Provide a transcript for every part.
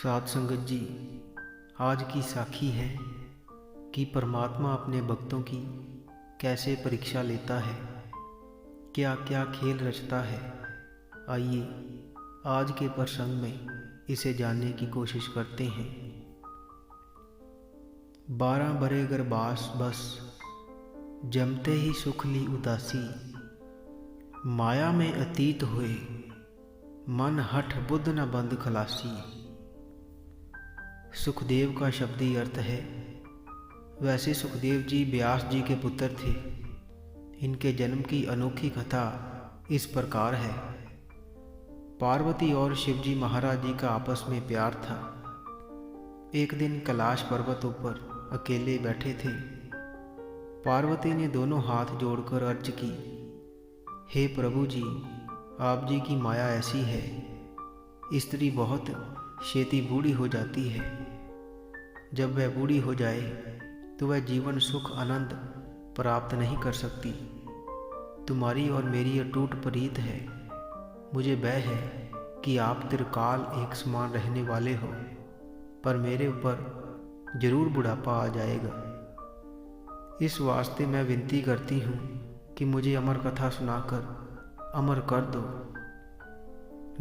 साध संगत जी, आज की साखी है कि परमात्मा अपने भक्तों की कैसे परीक्षा लेता है, क्या क्या खेल रचता है। आइए आज के प्रसंग में इसे जानने की कोशिश करते हैं। 12 बरे गर बास बस, जमते ही सुख ली उदासी। माया में अतीत हुए, मन हठ बुद्ध न बंद खलासी। सुखदेव का शब्दी अर्थ है। वैसे सुखदेव जी व्यास जी के पुत्र थे। इनके जन्म की अनोखी कथा इस प्रकार है। पार्वती और शिवजी महाराज जी का आपस में प्यार था। एक दिन कैलाश पर्वतों पर अकेले बैठे थे। पार्वती ने दोनों हाथ जोड़कर अर्ज की, हे प्रभु जी, आप जी की माया ऐसी है, स्त्री बहुत शेती बूढ़ी हो जाती है। जब वह बूढ़ी हो जाए तो वह जीवन सुख आनंद प्राप्त नहीं कर सकती। तुम्हारी और मेरी अटूट प्रीत है। मुझे भय है कि आप त्रिकाल एक समान रहने वाले हो, पर मेरे ऊपर जरूर बुढ़ापा आ जाएगा। इस वास्ते मैं विनती करती हूँ कि मुझे अमर कथा सुनाकर अमर कर दो।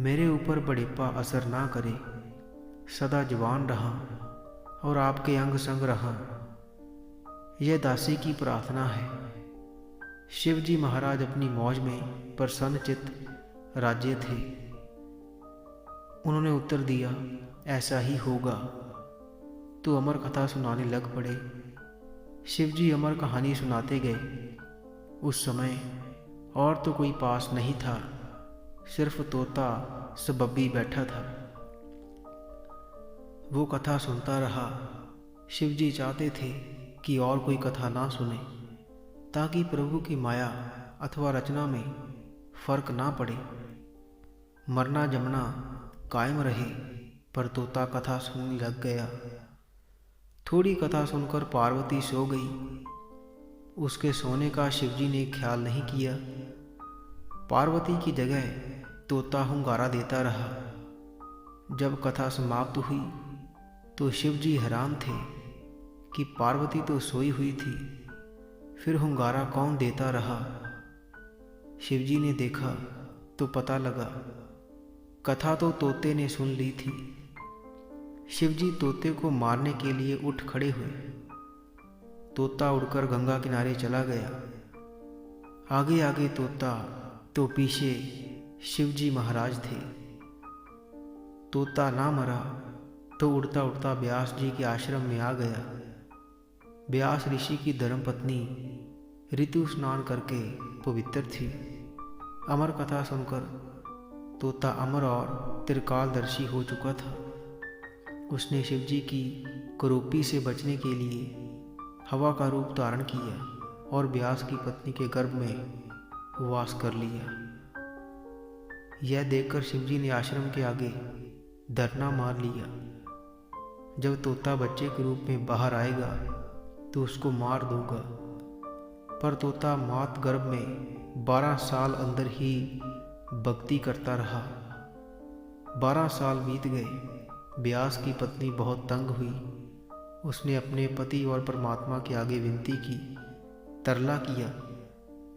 मेरे ऊपर बुढ़ापा असर ना करे, सदा जवान रहा और आपके अंग संग रहा। यह दासी की प्रार्थना है। शिवजी महाराज अपनी मौज में प्रसन्नचित्त राज्य थे। उन्होंने उत्तर दिया, ऐसा ही होगा। तो अमर कथा सुनाने लग पड़े। शिवजी अमर कहानी सुनाते गए। उस समय और तो कोई पास नहीं था, सिर्फ तोता सबब्बी बैठा था। वो कथा सुनता रहा। शिवजी चाहते थे कि और कोई कथा ना सुने, ताकि प्रभु की माया अथवा रचना में फर्क ना पड़े, मरना जमना कायम रहे। पर तोता कथा सुनने लग गया। थोड़ी कथा सुनकर पार्वती सो गई। उसके सोने का शिवजी ने ख्याल नहीं किया। पार्वती की जगह तोता हुंगारा देता रहा। जब कथा समाप्त हुई तो शिवजी हैरान थे कि पार्वती तो सोई हुई थी, फिर हुंगारा कौन देता रहा। शिवजी ने देखा तो पता लगा कथा तो तोते ने सुन ली थी। शिवजी तोते को मारने के लिए उठ खड़े हुए। तोता उड़कर गंगा किनारे चला गया। आगे आगे तोता तो पीछे शिवजी महाराज थे। तोता ना मरा तो उड़ता उड़ता व्यास जी के आश्रम में आ गया। व्यास ऋषि की धर्मपत्नी ऋतु स्नान करके पवित्र थी। अमर कथा सुनकर तोता अमर और त्रिकालदर्शी हो चुका था। उसने शिवजी की कुरूपी से बचने के लिए हवा का रूप धारण किया और व्यास की पत्नी के गर्भ में वास कर लिया। यह देखकर शिवजी ने आश्रम के आगे धरना मार लिया। जब तोता बच्चे के रूप में बाहर आएगा तो उसको मार दूंगा। पर तोता मात गर्भ में 12 साल अंदर ही भक्ति करता रहा। 12 साल बीत गए। व्यास की पत्नी बहुत तंग हुई। उसने अपने पति और परमात्मा के आगे विनती की, तरला किया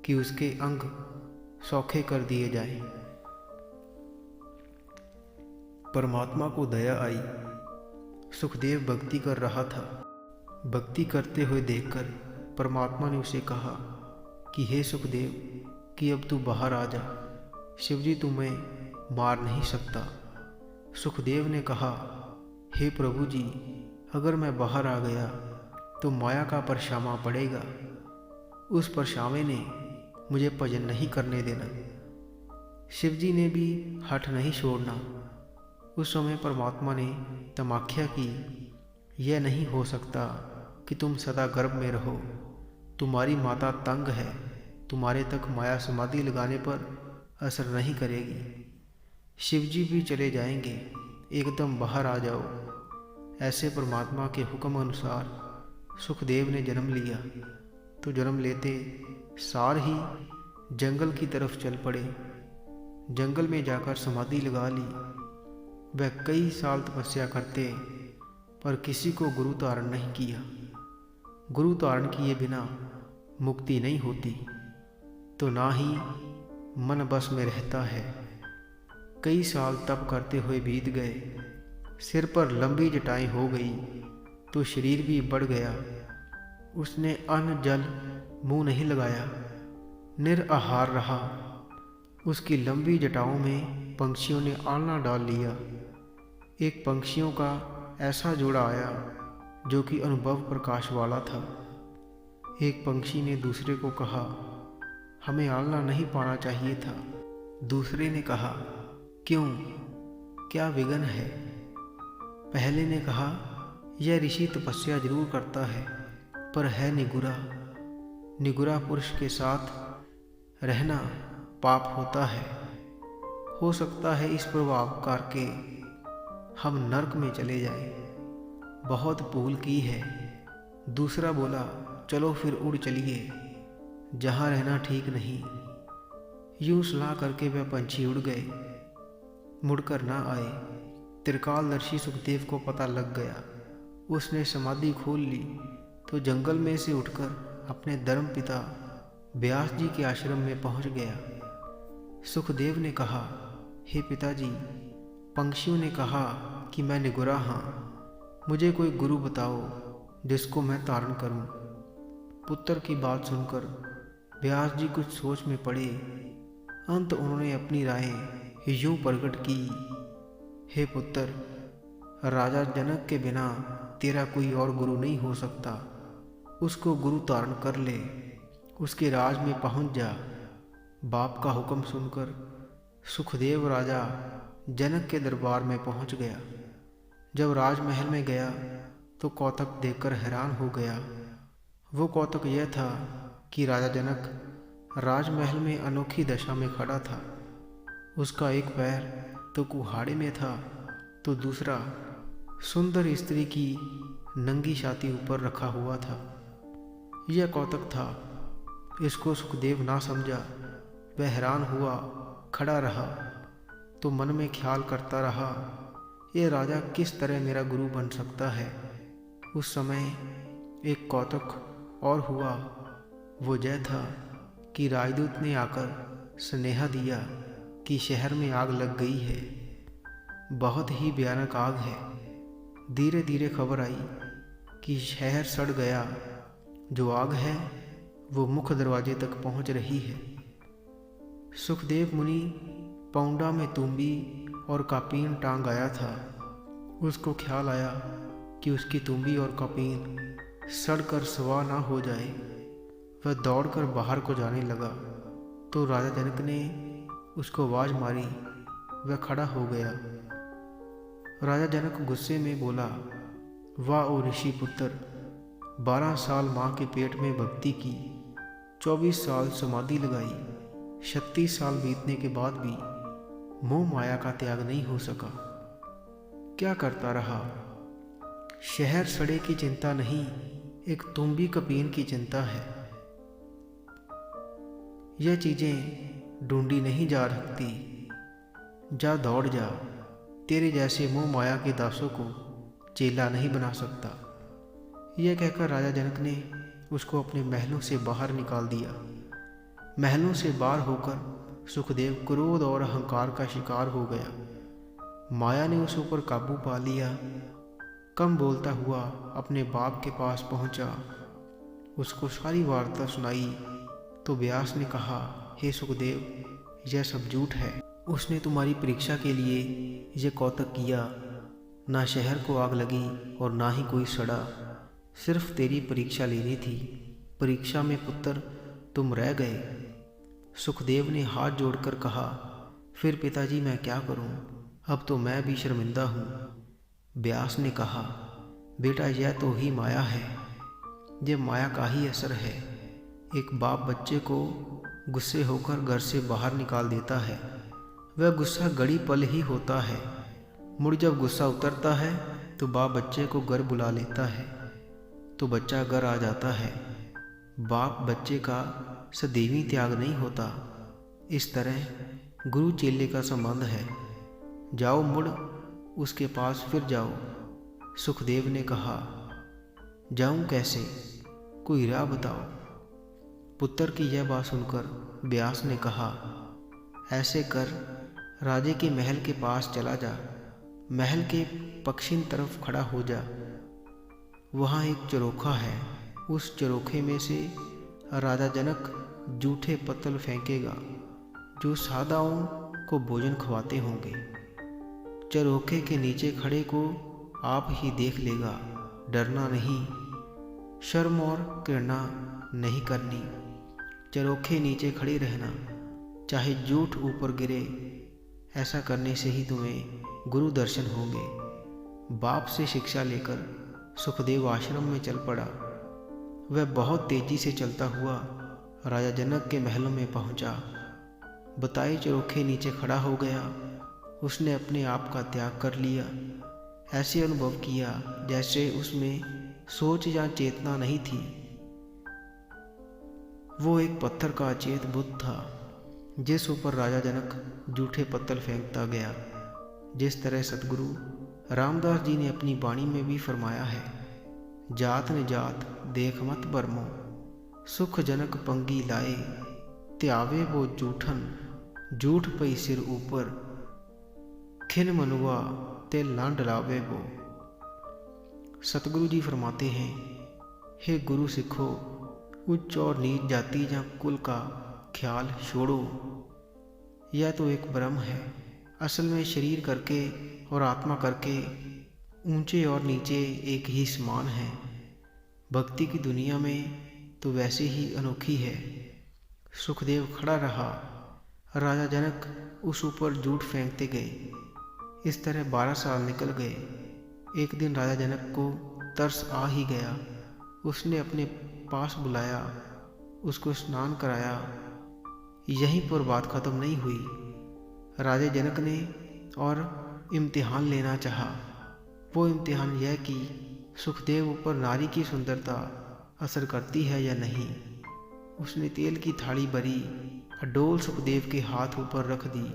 कि उसके अंग सौखे कर दिए जाएं। परमात्मा को दया आई। सुखदेव भक्ति कर रहा था। भक्ति करते हुए देखकर परमात्मा ने उसे कहा कि हे सुखदेव, कि अब तू बाहर आ जा। शिवजी तुम्हें मार नहीं सकता। सुखदेव ने कहा, हे प्रभु जी, अगर मैं बाहर आ गया तो माया का परछामा पड़ेगा। उस परछावे ने मुझे भजन नहीं करने देना। शिवजी ने भी हठ नहीं छोड़ना। उस समय परमात्मा ने तमाख्या की, यह नहीं हो सकता कि तुम सदा गर्भ में रहो। तुम्हारी माता तंग है। तुम्हारे तक माया समाधि लगाने पर असर नहीं करेगी। शिवजी भी चले जाएंगे। एकदम बाहर आ जाओ। ऐसे परमात्मा के हुक्म अनुसार सुखदेव ने जन्म लिया। तो जन्म लेते सार ही जंगल की तरफ चल पड़े। जंगल में जाकर समाधि लगा ली वह कई साल तपस्या करते पर किसी को गुरु धारण नहीं किया। गुरु धारण किए बिना मुक्ति नहीं होती, तो ना ही मन बस में रहता है। कई साल तप करते हुए बीत गए, सिर पर लंबी जटाएं हो गई तो शरीर भी बढ़ गया। उसने अन्न जल मुंह नहीं लगाया, निराहार रहा। उसकी लंबी जटाओं में पंछियों ने आलना डाल लिया। एक पंछियों का ऐसा जोड़ा आया जो कि अनुभव प्रकाश वाला था। एक पंछी ने दूसरे को कहा, हमें आलना नहीं पाना चाहिए था। दूसरे ने कहा, क्यों, क्या विघ्न है? पहले ने कहा, यह ऋषि तपस्या जरूर करता है पर है निगुरा। निगुरा पुरुष के साथ रहना पाप होता है। हो सकता है इस प्रभाव करके हम नरक में चले जाएं। बहुत भूल की है। दूसरा बोला, चलो फिर उड़ चलिए, जहाँ रहना ठीक नहीं। यूं सलाह करके वह पंछी उड़ गए, मुड़कर ना आए। त्रिकालदर्शी सुखदेव को पता लग गया। उसने समाधि खोल ली तो जंगल में से उठकर अपने धर्म पिता व्यास जी के आश्रम में पहुंच गया। सुखदेव ने कहा, हे पिताजी, पंछियों ने कहा कि मैं निगुरा हाँ, मुझे कोई गुरु बताओ जिसको मैं धारण करूं। पुत्र की बात सुनकर व्यास जी कुछ सोच में पड़े। अंत उन्होंने अपनी राय यूं प्रकट की, हे पुत्र, राजा जनक के बिना तेरा कोई और गुरु नहीं हो सकता। उसको गुरु धारण कर ले, उसके राज में पहुंच जा। बाप का हुक्म सुनकर सुखदेव राजा जनक के दरबार में पहुंच गया। जब राजमहल में गया तो कौतुक देखकर हैरान हो गया। वो कौतुक यह था कि राजा जनक राजमहल में अनोखी दशा में खड़ा था। उसका एक पैर तो कुहाड़े में था तो दूसरा सुंदर स्त्री की नंगी छाती ऊपर रखा हुआ था। यह कौतुक था। इसको सुखदेव ना समझा। वह हैरान हुआ, खड़ा रहा तो मन में ख्याल करता रहा, ये राजा किस तरह मेरा गुरु बन सकता है। उस समय एक कौतुक और हुआ। वो यह था कि राजदूत ने आकर स्नेहा दिया कि शहर में आग लग गई है। बहुत ही भयानक आग है। धीरे धीरे खबर आई कि शहर सड़ गया। जो आग है वो मुख्य दरवाजे तक पहुंच रही है। सुखदेव मुनि पौंडा में तुम्बी और कापीन टांग आया था। उसको ख्याल आया कि उसकी तुम्बी और कापीन सड़कर स्वा ना हो जाए। वह दौड़कर बाहर को जाने लगा तो राजा जनक ने उसको आवाज मारी। वह खड़ा हो गया। राजा जनक गुस्से में बोला, वाह ओ ऋषि पुत्र, 12 साल माँ के पेट में भक्ति की, 24 साल समाधि लगाई, 36 साल बीतने के बाद भी मोह माया का त्याग नहीं हो सका। क्या करता रहा? शहर सड़े की चिंता नहीं, एक तुम्बी कपीन की चिंता है। यह चीजें ढूंढी नहीं जा सकती। जा दौड़ जा, तेरे जैसे मोह माया के दासों को चेला नहीं बना सकता। यह कहकर राजा जनक ने उसको अपने महलों से बाहर निकाल दिया। महलों से बाहर होकर सुखदेव क्रोध और अहंकार का शिकार हो गया। माया ने उस ऊपर काबू पा लिया। कम बोलता हुआ अपने बाप के पास पहुंचा। उसको सारी वार्ता सुनाई तो व्यास ने कहा, हे सुखदेव, यह सब झूठ है। उसने तुम्हारी परीक्षा के लिए यह कौतुक किया। ना शहर को आग लगी और ना ही कोई सड़ा। सिर्फ तेरी परीक्षा लेनी थी। परीक्षा में पुत्र तुम रह गए। सुखदेव ने हाथ जोड़कर कहा, फिर पिताजी मैं क्या करूं? अब तो मैं भी शर्मिंदा हूं। व्यास ने कहा, बेटा यह तो ही माया है। यह माया का ही असर है। एक बाप बच्चे को गुस्से होकर घर से बाहर निकाल देता है। वह गुस्सा घड़ी पल ही होता है। मुड़ जब गुस्सा उतरता है तो बाप बच्चे को घर बुला लेता है तो बच्चा घर आ जाता है। बाप बच्चे का सदैवी त्याग नहीं होता। इस तरह गुरु चेले का संबंध है। जाओ मुड़ उसके पास फिर जाओ। सुखदेव ने कहा, जाऊं कैसे, कोई राह बताओ। पुत्र की यह बात सुनकर व्यास ने कहा, ऐसे कर, राजे के महल के पास चला जा, महल के पश्चिम तरफ खड़ा हो जा। वहाँ एक चरोखा है, उस चरोखे में से राजा जनक जूठे पत्तल फेंकेगा जो सादाओं को भोजन खवाते होंगे। चरोखे के नीचे खड़े को आप ही देख लेगा, डरना नहीं, शर्म और घृणा नहीं करनी। चरोखे नीचे खड़े रहना, चाहे जूठ ऊपर गिरे, ऐसा करने से ही तुम्हें गुरु दर्शन होंगे। बाप से शिक्षा लेकर सुखदेव आश्रम में चल पड़ा। वह बहुत तेजी से चलता हुआ राजा जनक के महलों में पहुंचा। बताए चरोखे नीचे खड़ा हो गया। उसने अपने आप का त्याग कर लिया। ऐसे अनुभव किया जैसे उसमें सोच या चेतना नहीं थी। वो एक पत्थर का अचेत बुद्ध था, जिस ऊपर राजा जनक जूठे पत्तल फेंकता गया। जिस तरह सतगुरु रामदास जी ने अपनी वाणी में भी फरमाया है, जात ने जात देख मत बरमो, सुख जनक पंगी लाए, त्यावे वो जूठन, जूठ पई सिर ऊपर, खिन मनुआ तेल ना डलावे वो। सतगुरु जी फरमाते हैं, हे गुरु सिखो, उच्च और नीच जाति या कुल का ख्याल छोड़ो। यह तो एक भ्रम है। असल में शरीर करके और आत्मा करके ऊंचे और नीचे एक ही समान है। भक्ति की दुनिया में तो वैसे ही अनोखी है। सुखदेव खड़ा रहा, राजा जनक उस ऊपर जूठ फेंकते गए। इस तरह 12 साल निकल गए। एक दिन राजा जनक को तरस आ ही गया। उसने अपने पास बुलाया, उसको स्नान कराया। यहीं पर बात खत्म नहीं हुई। राजा जनक ने और इम्तिहान लेना चाहा। वो इम्तिहान यह कि सुखदेव ऊपर नारी की सुंदरता असर करती है या नहीं। उसने तेल की थाली भरी, अडोल सुखदेव के हाथ ऊपर रख दी।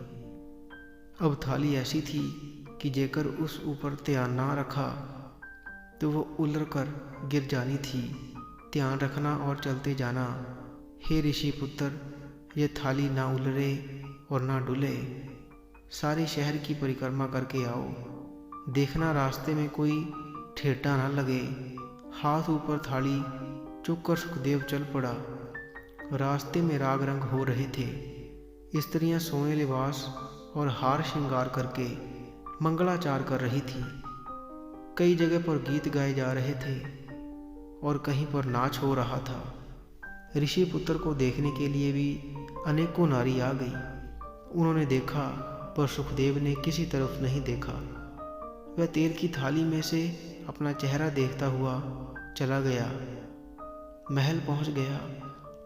अब थाली ऐसी थी कि जेकर उस ऊपर ध्यान ना रखा तो वो उलर कर गिर जानी थी। ध्यान रखना और चलते जाना। हे ऋषि पुत्र, ये थाली ना उलरे और ना डुले। सारे शहर की परिक्रमा करके आओ, देखना रास्ते में कोई ठेठा ना लगे। हाथ ऊपर थाली चुककर सुखदेव चल पड़ा। रास्ते में राग रंग हो रहे थे। स्त्रियां सोने लिबास और हार श्रृंगार करके मंगलाचार कर रही थी। कई जगह पर गीत गाए जा रहे थे और कहीं पर नाच हो रहा था। ऋषि पुत्र को देखने के लिए भी अनेकों नारी आ गई। उन्होंने देखा, पर सुखदेव ने किसी तरफ नहीं देखा। वह तेल की थाली में से अपना चेहरा देखता हुआ चला गया। महल पहुंच गया।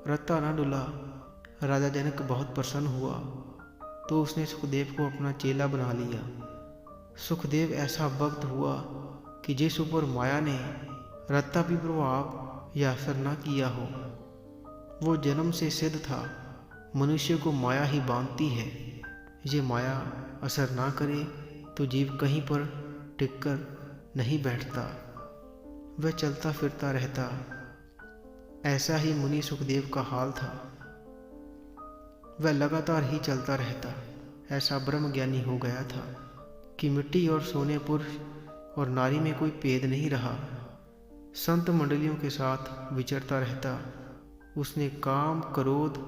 रत्ता न डुला। राजा जनक बहुत प्रसन्न हुआ तो उसने सुखदेव को अपना चेला बना लिया। सुखदेव ऐसा भक्त हुआ कि जिस ऊपर माया ने रत्ता भी प्रभाव या असर न किया हो, वो जन्म से सिद्ध था। मनुष्य को माया ही बांधती है। ये माया असर ना करे तो जीव कहीं पर टिककर नहीं बैठता, वह चलता फिरता रहता। ऐसा ही मुनि सुखदेव का हाल था। वह लगातार ही चलता रहता। ऐसा ब्रह्म ज्ञानी हो गया था कि मिट्टी और सोने, पुरुष और नारी में कोई भेद नहीं रहा। संत मंडलियों के साथ विचरता रहता। उसने काम, क्रोध,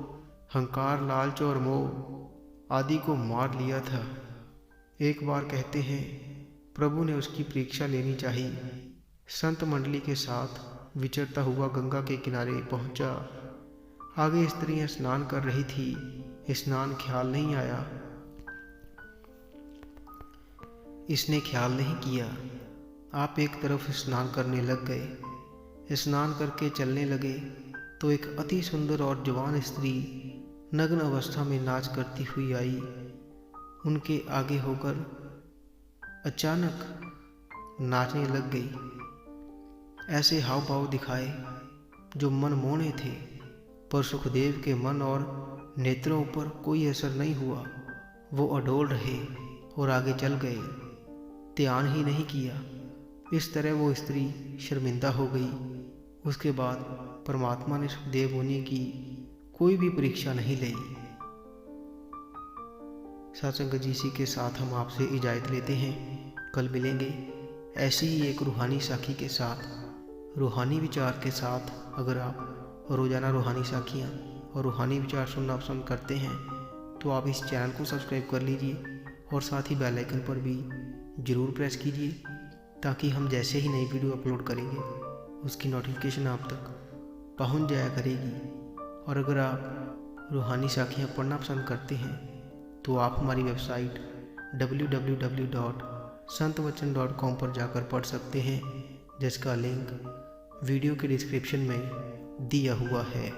हंकार, लालच और मोह आदि को मार लिया था। एक बार कहते हैं, प्रभु ने उसकी परीक्षा लेनी चाहिए। संत मंडली के साथ विचरता हुआ गंगा के किनारे पहुंचा। आगे स्त्रियां स्नान कर रही थी। स्नान ख्याल नहीं आया। इसने ख्याल नहीं किया। आप एक तरफ स्नान करने लग गए। स्नान करके चलने लगे तो एक अति सुंदर और जवान स्त्री नग्न अवस्था में नाच करती हुई आई। उनके आगे होकर अचानक नाचने लग गई। ऐसे हाव भाव दिखाए जो मन मोहने थे, पर सुखदेव के मन और नेत्रों पर कोई असर नहीं हुआ। वो अडोल रहे और आगे चल गए। ध्यान ही नहीं किया। इस तरह वो स्त्री शर्मिंदा हो गई। उसके बाद परमात्मा ने सुखदेव मुनि की कोई भी परीक्षा नहीं ली। सत्संग जी, इसी के साथ हम आपसे इजाज़त लेते हैं। कल मिलेंगे ऐसी ही एक रूहानी साखी के साथ, रूहानी विचार के साथ। अगर आप रोज़ाना रूहानी साखियाँ और रूहानी विचार सुनना पसंद करते हैं तो आप इस चैनल को सब्सक्राइब कर लीजिए और साथ ही बेल आइकन पर भी ज़रूर प्रेस कीजिए, ताकि हम जैसे ही नई वीडियो अपलोड करेंगे उसकी नोटिफिकेशन आप तक पहुंच जाया करेगी। और अगर आप रूहानी साखियाँ पढ़ना पसंद करते हैं तो आप हमारी वेबसाइट www.santwachan.com पर जाकर पढ़ सकते हैं, जिसका लिंक वीडियो के डिस्क्रिप्शन में दिया हुआ है।